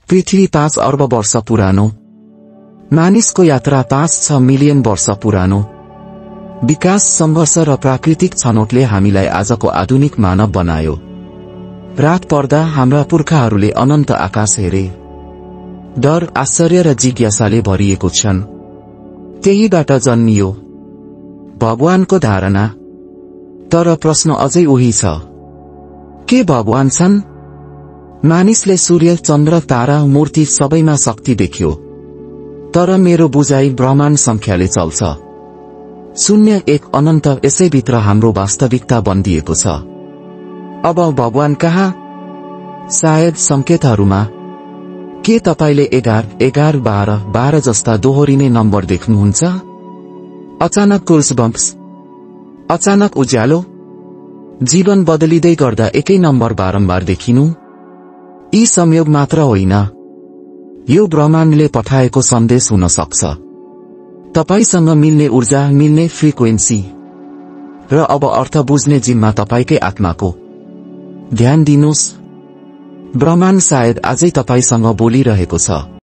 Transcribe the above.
पृथ्वी 5 अर्ब वर्ष पुरानो। मानिसको यात्रा 5-6 मिलियन वर्ष पुरानो। विकास, संघर्ष र प्राकृतिक छनौटले हामीलाई आजको आधुनिक मानव बनायो। रात पर्दा हाम्रा पुर्खाहरूले अनन्त आकाश हेरे। डर, आश्चर्य र जिज्ञासाले भरिएको क्षण। त्यहीबाट जन्मियो भगवानको धारणा। तर प्रश्न अझै उही छ, के भगवान छन्? मानिसले सूर्य, चन्द्र, तारा, मूर्ति सबैमा शक्ति देख्यो। तर मेरो बुझाइ ब्रह्माण्ड संख्याले चल्छ। 0 1 अनन्त, यसैभित्र हाम्रो वास्तविकता बन्दिएको छ। अब भगवान कहाँ? सायद संकेतहरूमा। के तपाईले 11 11 12 12 जस्ता दोहोरिने नम्बर देख्नुहुन्छ? अचानक गुल्सबम्प्स, अचानक उज्यालो, जीवन बदलिँदै गर्दा एकै नम्बर बारम्बार देखिनु। यी संयोग मात्र होइन, यो ब्रह्माण्डले पठाएको सन्देश हुन सक्छ। तपाईसँग मिल्ने ऊर्जा, मिल्ने फ्रिक्वेन्सी र अब अर्थ बुझ्ने जिम्मा तपाईकै आत्माको। ध्यान दिनुस्, ब्रह्माण्ड सायद आजै तपाईसँग बोलिरहेको छ।